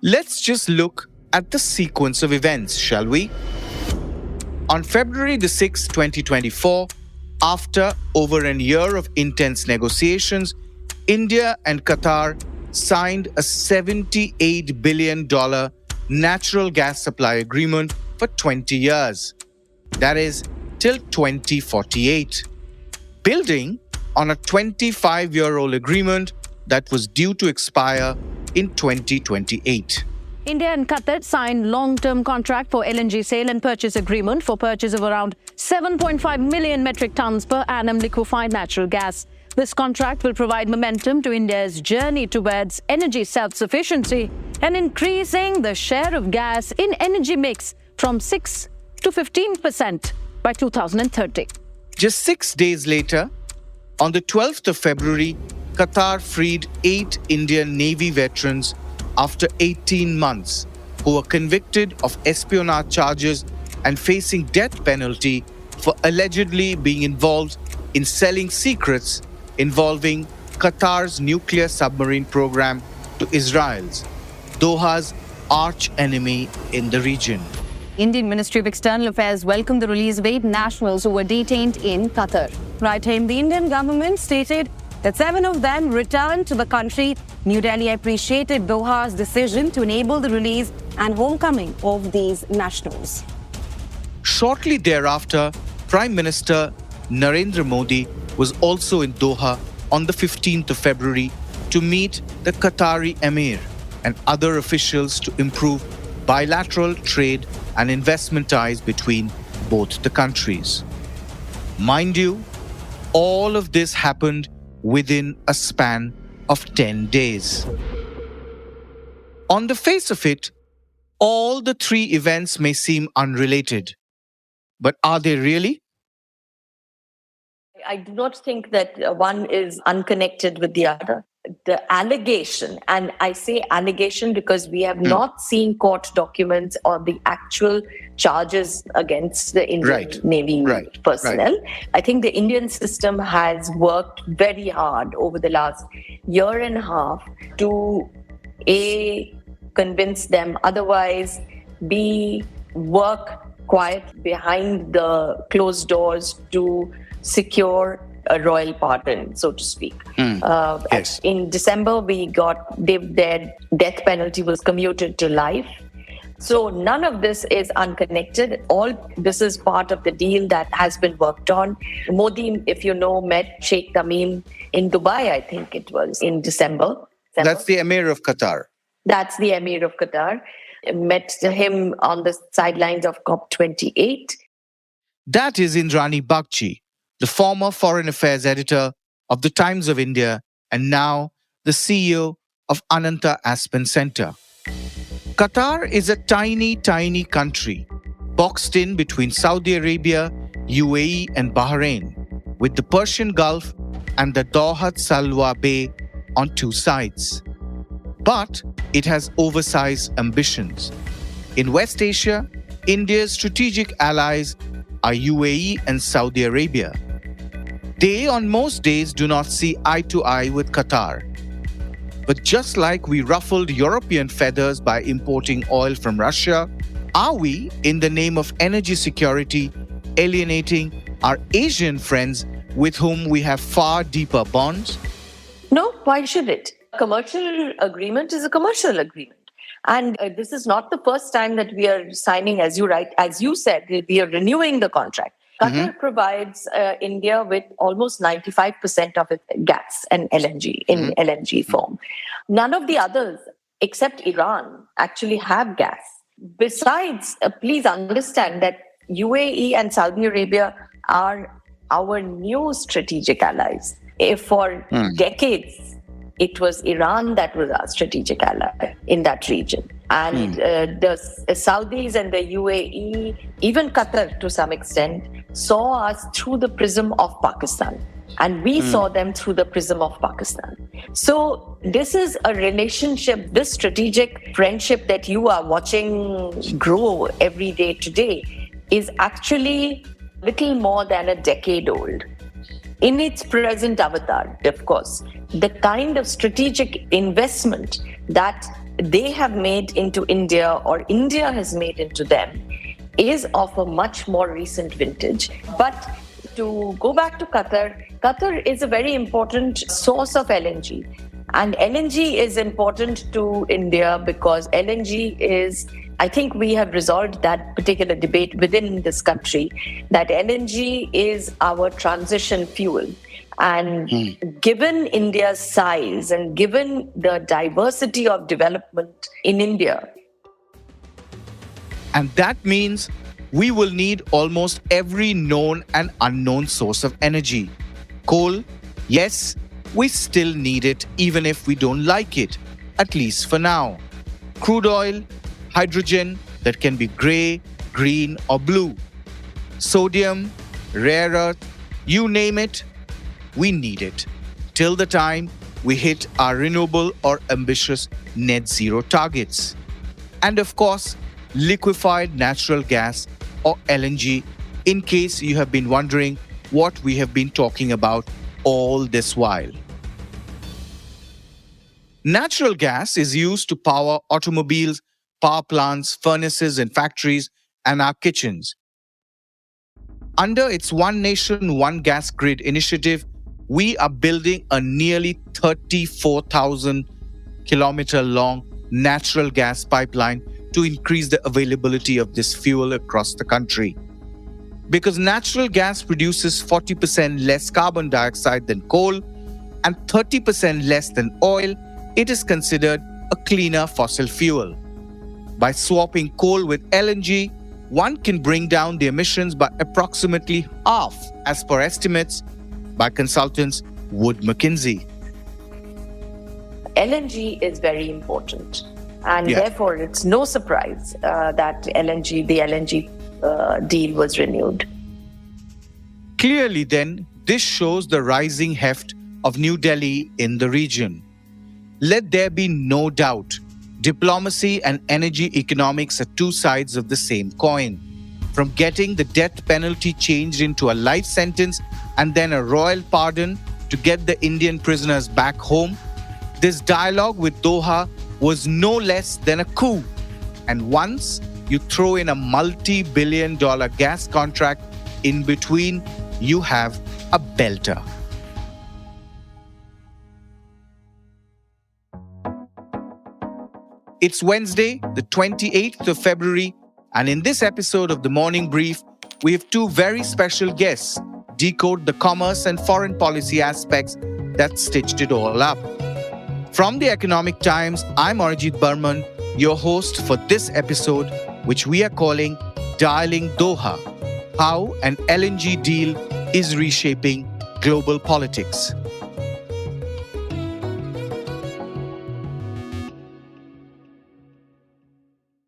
Let's just look at the sequence of events, shall we? On February the 6th, 2024, after over a year of intense negotiations, India and Qatar signed a $78 billion natural gas supply agreement for 20 years. That is, till 2048. Building on a 25-year-old agreement that was due to expire in 2028. India and Qatar signed long-term contract for LNG sale and purchase agreement for purchase of around 7.5 million metric tons per annum liquefied natural gas. This contract will provide momentum to India's journey towards energy self-sufficiency and increasing the share of gas in energy mix from 6 to 15% by 2030. Just 6 days later, on the 12th of February, Qatar freed 8 Indian Navy veterans after 18 months who were convicted of espionage charges and facing death penalty for allegedly being involved in selling secrets involving Qatar's nuclear submarine program to Israel's, Doha's arch enemy in the region. Indian Ministry of External Affairs welcomed the release of 8 nationals who were detained in Qatar. Right, the Indian government stated that 7 of them returned to the country. New Delhi appreciated Doha's decision to enable the release and homecoming of these nationals. Shortly thereafter, Prime Minister Narendra Modi was also in Doha on the 15th of February to meet the Qatari Emir and other officials to improve bilateral trade and investment ties between both the countries. Mind you, all of this happened within a span of 10 days. On the face of it, all the 3 events may seem unrelated. But are they really? I do not think that one is unconnected with the other. The allegation, and I say allegation because we have not seen court documents or the actual charges against the Indian Navy personnel. I think the Indian system has worked very hard over the last year and a half to A, convince them, otherwise B, work quiet behind the closed doors to secure a royal pardon, so to speak. Yes. In December, their death penalty was commuted to life. So none of this is unconnected. All this is part of the deal that has been worked on. Modi, if you know, met Sheikh Tamim in Dubai, I think it was, in December. That's the Emir of Qatar. That's the Emir of Qatar. Met him on the sidelines of COP28. That is Indrani Bagchi, the former foreign affairs editor of the Times of India and now the CEO of Ananta Aspen Center. Qatar is a tiny, tiny country, boxed in between Saudi Arabia, UAE and Bahrain, with the Persian Gulf and the Doha Salwa Bay on 2 sides. But it has oversized ambitions. In West Asia, India's strategic allies are UAE and Saudi Arabia. They, on most days, do not see eye to eye with Qatar. But just like we ruffled European feathers by importing oil from Russia, are we, in the name of energy security, alienating our Asian friends with whom we have far deeper bonds? No, why should it? A commercial agreement is a commercial agreement. And this is not the first time that we are signing, as you said, we are renewing the contract. Qatar provides India with almost 95% of its gas and LNG in LNG form. None of the others, except Iran, actually have gas. Besides, please understand that UAE and Saudi Arabia are our new strategic allies. If for decades, it was Iran that was our strategic ally in that region. And the Saudis and the UAE, even Qatar to some extent, saw us through the prism of Pakistan. And we saw them through the prism of Pakistan. So this is a relationship, this strategic friendship that you are watching grow every day today is actually little more than a decade old. In its present avatar, of course, the kind of strategic investment that they have made into India or India has made into them is of a much more recent vintage. But to go back to Qatar, Qatar is a very important source of LNG. And LNG is important to India because LNG is, I think we have resolved that particular debate within this country, that LNG is our transition fuel. And given India's size and given the diversity of development in India. And that means we will need almost every known and unknown source of energy. Coal, yes, we still need it even if we don't like it, at least for now. Crude oil, hydrogen that can be grey, green or blue. Sodium, rare earth, you name it, we need it. Till the time we hit our renewable or ambitious net zero targets. And of course, liquefied natural gas or LNG, in case you have been wondering what we have been talking about all this while. Natural gas is used to power automobiles, power plants, furnaces in factories, and our kitchens. Under its One Nation, One Gas Grid initiative, we are building a nearly 34,000 kilometer long natural gas pipeline to increase the availability of this fuel across the country. Because natural gas produces 40% less carbon dioxide than coal and 30% less than oil, it is considered a cleaner fossil fuel. By swapping coal with LNG, one can bring down the emissions by approximately half, as per estimates by consultants Wood Mackenzie. LNG is very important. And therefore, it's no surprise that the LNG deal was renewed. Clearly, then, this shows the rising heft of New Delhi in the region. Let there be no doubt, diplomacy and energy economics are two sides of the same coin. From getting the death penalty changed into a life sentence and then a royal pardon to get the Indian prisoners back home, this dialogue with Doha was no less than a coup. And once you throw in a multi-billion-dollar gas contract in between, you have a belter. It's Wednesday, the 28th of February, and in this episode of The Morning Brief, we have two very special guests decode the commerce and foreign policy aspects that stitched it all up. From the Economic Times, I'm Arijit Burman, your host for this episode, which we are calling Dialing Doha, How an LNG Deal is Reshaping Global Politics.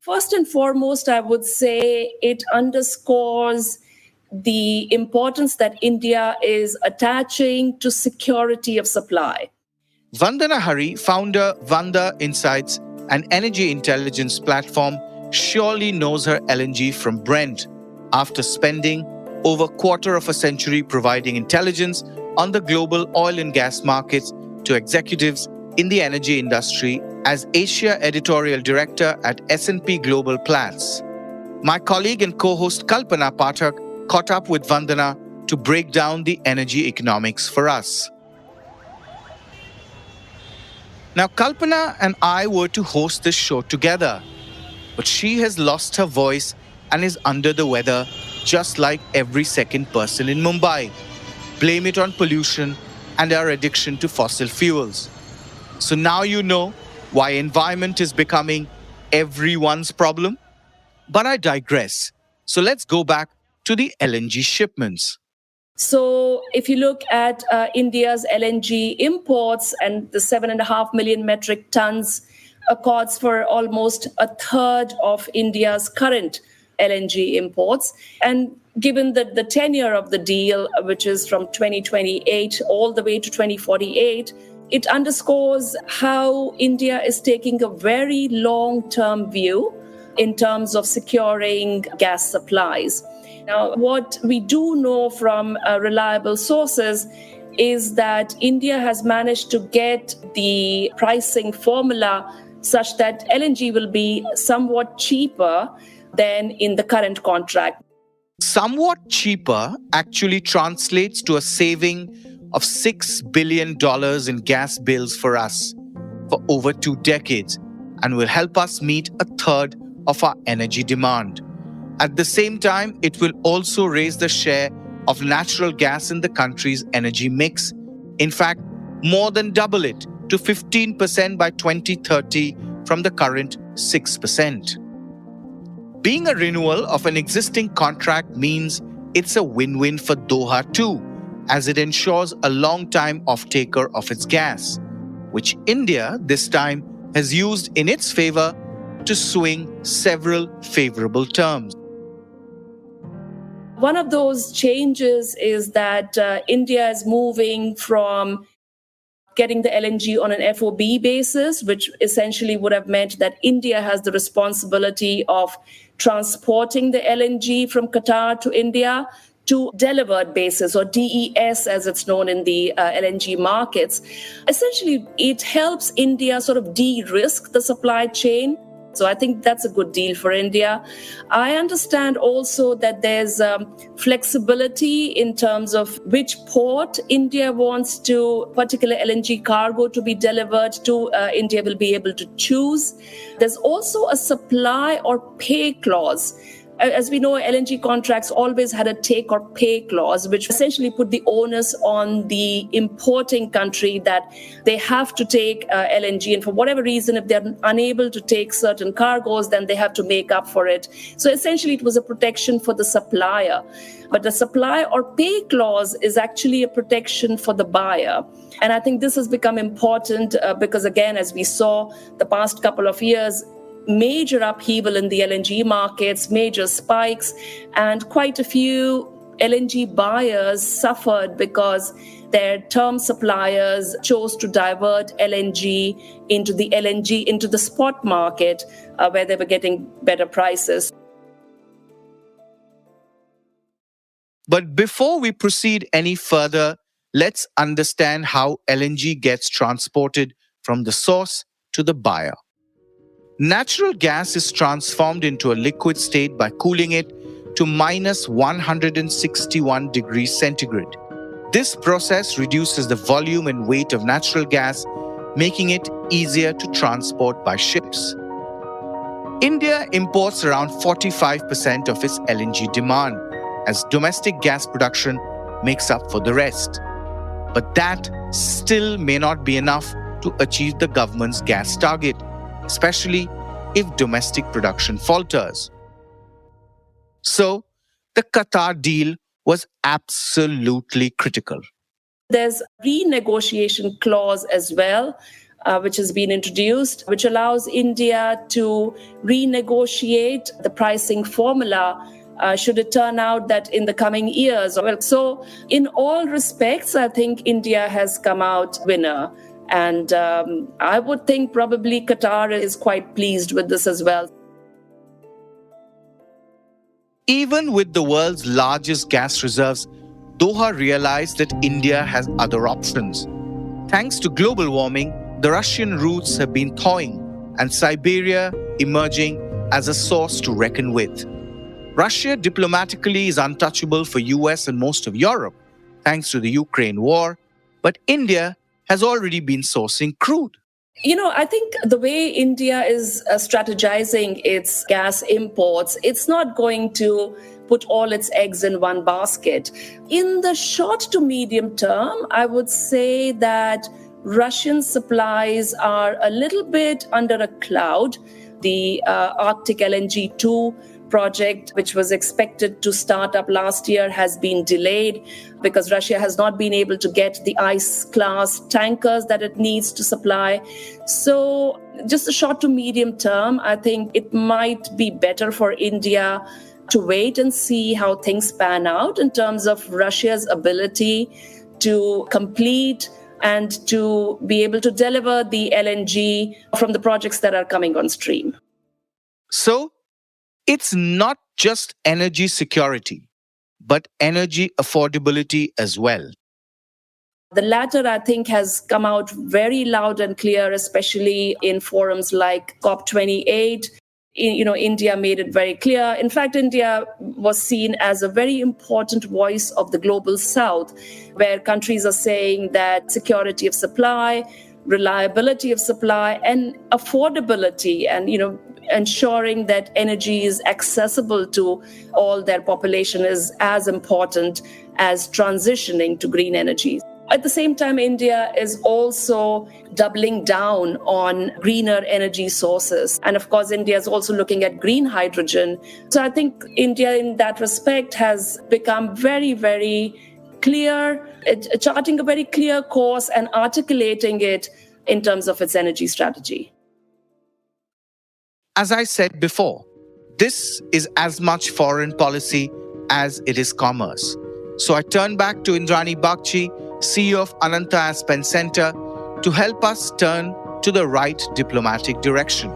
First and foremost, I would say it underscores the importance that India is attaching to security of supply. Vandana Hari, founder Vanda Insights, an energy intelligence platform, surely knows her LNG from Brent after spending over a quarter of a century providing intelligence on the global oil and gas markets to executives in the energy industry as Asia Editorial Director at S&P Global Platts. My colleague and co-host Kalpana Pathak caught up with Vandana to break down the energy economics for us. Now, Kalpana and I were to host this show together, but she has lost her voice and is under the weather, just like every second person in Mumbai. Blame it on pollution and our addiction to fossil fuels. So now you know why environment is becoming everyone's problem. But I digress. So let's go back to the LNG shipments. So if you look at India's LNG imports and the 7.5 million metric tons accords for almost a third of India's current LNG imports. And given that the tenure of the deal, which is from 2028 all the way to 2048, it underscores how India is taking a very long-term view in terms of securing gas supplies. Now, what we do know from reliable sources is that India has managed to get the pricing formula such that LNG will be somewhat cheaper than in the current contract. Somewhat cheaper actually translates to a saving of $6 billion in gas bills for us for over 2 decades and will help us meet a third of our energy demand. At the same time, it will also raise the share of natural gas in the country's energy mix. In fact, more than double it to 15% by 2030 from the current 6%. Being a renewal of an existing contract means it's a win-win for Doha too, as it ensures a long-time off-taker of its gas, which India this time has used in its favor to swing several favorable terms. One of those changes is that India is moving from getting the LNG on an FOB basis, which essentially would have meant that India has the responsibility of transporting the LNG from Qatar to India, to delivered basis, or DES as it's known in the LNG markets. Essentially, it helps India sort of de-risk the supply chain. So I think that's a good deal for India. I understand also that there's flexibility in terms of which port India wants to, particular LNG cargo to be delivered to. India will be able to choose. There's also a supply or pay clause. As we know, LNG contracts always had a take or pay clause, which essentially put the onus on the importing country that they have to take LNG. And for whatever reason, if they're unable to take certain cargoes, then they have to make up for it. So essentially, it was a protection for the supplier. But the supply or pay clause is actually a protection for the buyer. And I think this has become important because, again, as we saw the past couple of years, major upheaval in the LNG markets, major spikes, and quite a few LNG buyers suffered because their term suppliers chose to divert LNG into the spot market where they were getting better prices. But before we proceed any further, let's understand how LNG gets transported from the source to the buyer. Natural gas is transformed into a liquid state by cooling it to minus 161 degrees centigrade. This process reduces the volume and weight of natural gas, making it easier to transport by ships. India imports around 45% of its LNG demand, as domestic gas production makes up for the rest. But that still may not be enough to achieve the government's gas target, especially if domestic production falters. So, the Qatar deal was absolutely critical. There's a renegotiation clause as well, which has been introduced, which allows India to renegotiate the pricing formula should it turn out that in the coming years. So, in all respects, I think India has come out winner. And I would think probably Qatar is quite pleased with this as well. Even with the world's largest gas reserves, Doha realized that India has other options. Thanks to global warming, the Russian routes have been thawing and Siberia emerging as a source to reckon with. Russia diplomatically is untouchable for US and most of Europe, thanks to the Ukraine war, but India has already been sourcing crude. I think the way India is strategizing its gas imports, it's not going to put all its eggs in one basket. In the short to medium term, I would say that Russian supplies are a little bit under a cloud. The Arctic LNG 2 project, which was expected to start up last year, has been delayed because Russia has not been able to get the ice-class tankers that it needs to supply. So just a short to medium term, I think it might be better for India to wait and see how things pan out in terms of Russia's ability to complete and to be able to deliver the LNG from the projects that are coming on stream. So, it's not just energy security, but energy affordability as well. The latter, I think, has come out very loud and clear, especially in forums like COP28. India made it very clear. In fact, India was seen as a very important voice of the global south, where countries are saying that security of supply, reliability of supply, and affordability, and ensuring that energy is accessible to all their population is as important as transitioning to green energy. At the same time, India is also doubling down on greener energy sources. And of course, India is also looking at green hydrogen. So I think India in that respect has become very, very clear, charting a very clear course and articulating it in terms of its energy strategy. As I said before, this is as much foreign policy as it is commerce. So I turn back to Indrani Bagchi, CEO of Ananta Aspen Center, to help us turn to the right diplomatic direction.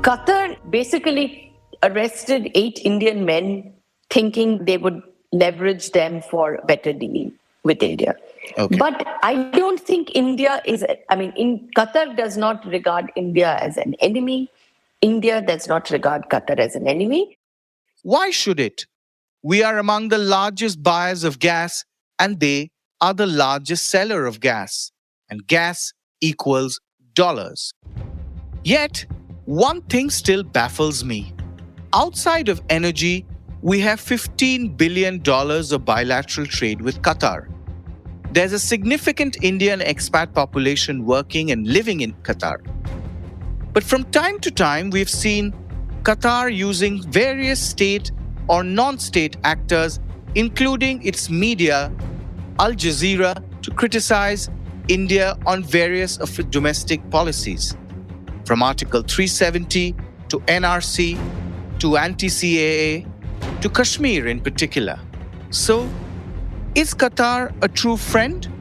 Qatar basically arrested 8 Indian men thinking they would leverage them for a better deal with India. Okay. But I don't think Qatar does not regard India as an enemy. India does not regard Qatar as an enemy. Why should it? We are among the largest buyers of gas, and they are the largest seller of gas. And gas equals dollars. Yet, one thing still baffles me. Outside of energy, we have $15 billion of bilateral trade with Qatar. There's a significant Indian expat population working and living in Qatar. But from time to time, we've seen Qatar using various state or non-state actors, including its media, Al Jazeera, to criticize India on various of its domestic policies, from Article 370 to NRC to anti-CAA to Kashmir in particular. So, is Qatar a true friend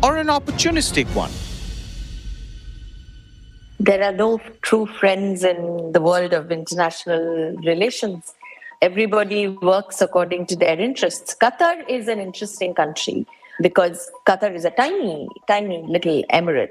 or an opportunistic one? There are no true friends in the world of international relations. Everybody works according to their interests. Qatar is an interesting country because Qatar is a tiny, tiny little emirate.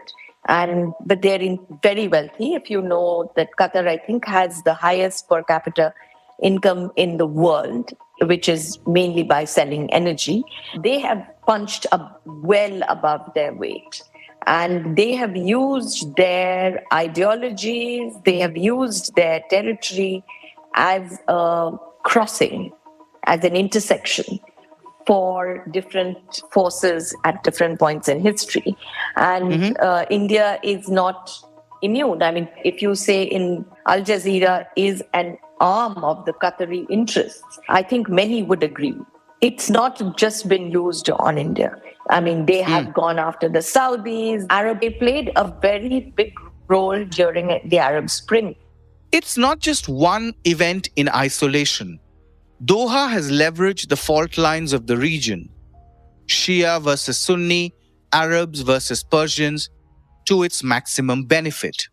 But they're very wealthy. If you know that Qatar, I think, has the highest per capita income in the world, which is mainly by selling energy. They have punched up well above their weight. And they have used their ideologies, they have used their territory as a crossing, as an intersection for different forces at different points in history. And India is not immune. I mean, if you say in Al Jazeera is an arm of the Qatari interests, I think many would agree. It's not just been used on India. I mean, they have gone after the Saudis. They played a very big role during the Arab Spring. It's not just one event in isolation. Doha has leveraged the fault lines of the region, Shia versus Sunni, Arabs versus Persians, to its maximum benefit.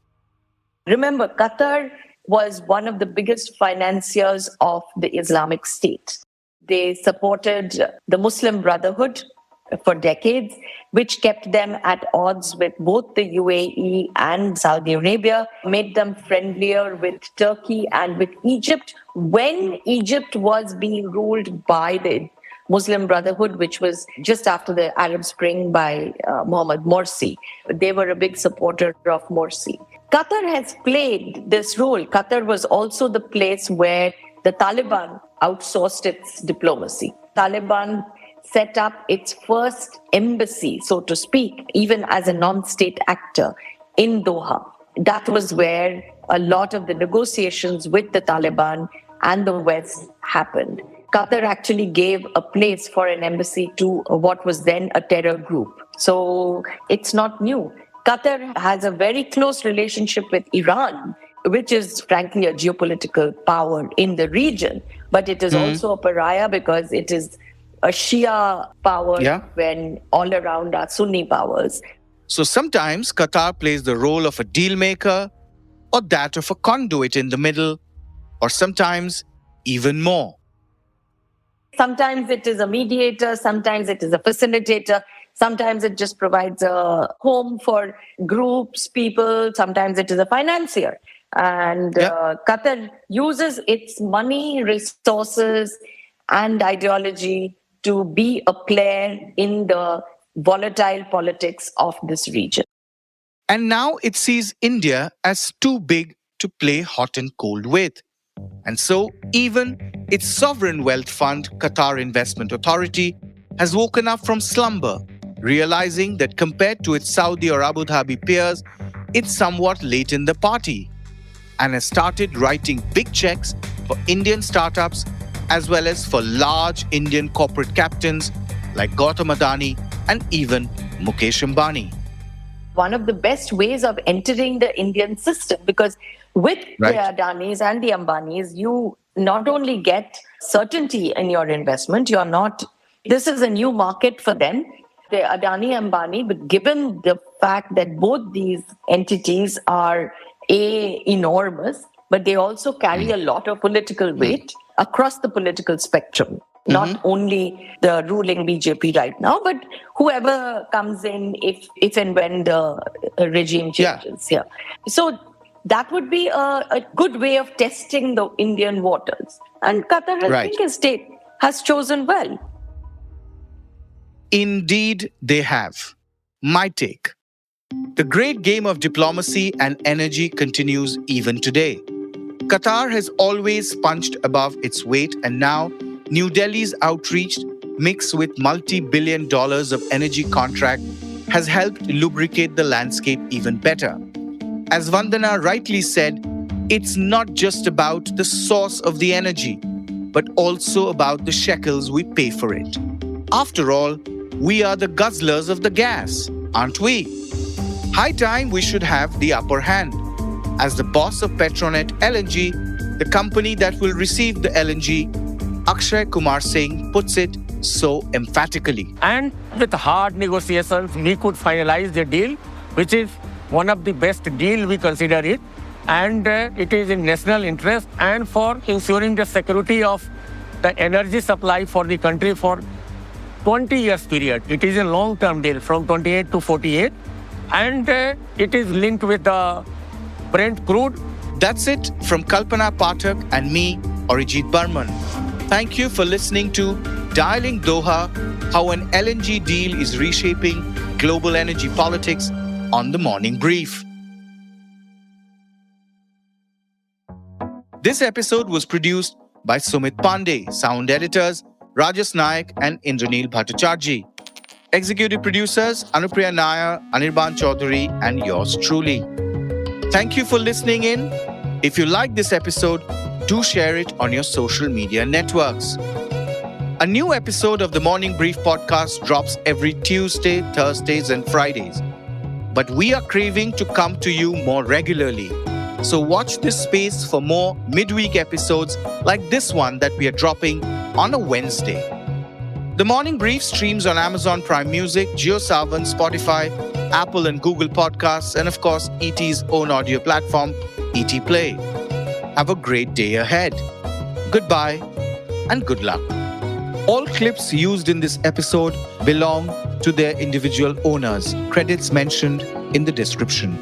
Remember, Qatar was one of the biggest financiers of the Islamic State. They supported the Muslim Brotherhood for decades, which kept them at odds with both the UAE and Saudi Arabia, made them friendlier with Turkey and with Egypt when Egypt was being ruled by the Muslim Brotherhood, which was just after the Arab Spring by Mohammed Morsi. They were a big supporter of Morsi. Qatar has played this role. Qatar was also the place where the Taliban outsourced its diplomacy. Taliban set up its first embassy, so to speak, even as a non-state actor in Doha. That was where a lot of the negotiations with the Taliban and the West happened. Qatar actually gave a place for an embassy to what was then a terror group. So it's not new. Qatar has a very close relationship with Iran, which is frankly a geopolitical power in the region. But it is also a pariah because it is a Shia power when all around are Sunni powers. So sometimes Qatar plays the role of a deal maker or that of a conduit in the middle, or sometimes even more. Sometimes it is a mediator, sometimes it is a facilitator. Sometimes it just provides a home for groups, people. Sometimes it is a financier. And Qatar uses its money, resources, and ideology to be a player in the volatile politics of this region. And now it sees India as too big to play hot and cold with. And so, even its sovereign wealth fund, Qatar Investment Authority, has woken up from slumber, realizing that compared to its Saudi or Abu Dhabi peers, it's somewhat late in the party, and has started writing big checks for Indian startups as well as for large Indian corporate captains like Gautam Adani and even Mukesh Ambani. One of the best ways of entering the Indian system, because with the Adanis and the Ambanis, you not only get certainty in your investment, this is a new market for them. The Adani Ambani, but given the fact that both these entities are enormous, but they also carry a lot of political weight across the political spectrum. Not only the ruling BJP right now, but whoever comes in if and when the regime changes. Yeah. So that would be a good way of testing the Indian waters. And Qatar, I think, as state has chosen well. Indeed, they have. My take. The great game of diplomacy and energy continues even today. Qatar has always punched above its weight, and now New Delhi's outreach, mixed with multi-billion dollars of energy contract, has helped lubricate the landscape even better. As Vandana rightly said, it's not just about the source of the energy, but also about the shekels we pay for it. After all, we are the guzzlers of the gas, aren't we? High time we should have the upper hand. As the boss of Petronet LNG, the company that will receive the LNG, Akshay Kumar Singh puts it so emphatically. And with hard negotiations, we could finalize the deal, which is one of the best deal we consider it. And it is in national interest and for ensuring the security of the energy supply for the country for 20 years period. It is a long-term deal from 28 to 48. And it is linked with the Brent crude. That's it from Kalpana Pathak and me, Arijit Burman. Thank you for listening to Dialing Doha, how an LNG deal is reshaping global energy politics on the Morning Brief. This episode was produced by Sumit Pandey, sound editors Rajas Nayak and Indranil Bhattacharjee. Executive producers Anupriya Nair, Anirban Chaudhary, and yours truly. Thank you for listening in. If you like this episode, do share it on your social media networks. A new episode of the Morning Brief podcast drops every Tuesday, Thursdays, and Fridays. But we are craving to come to you more regularly. So watch this space for more midweek episodes like this one that we are dropping on a Wednesday. The Morning Brief streams on Amazon Prime Music, JioSaavn, Spotify, Apple and Google Podcasts, and of course, ET's own audio platform, ET Play. Have a great day ahead. Goodbye and good luck. All clips used in this episode belong to their individual owners. Credits mentioned in the description.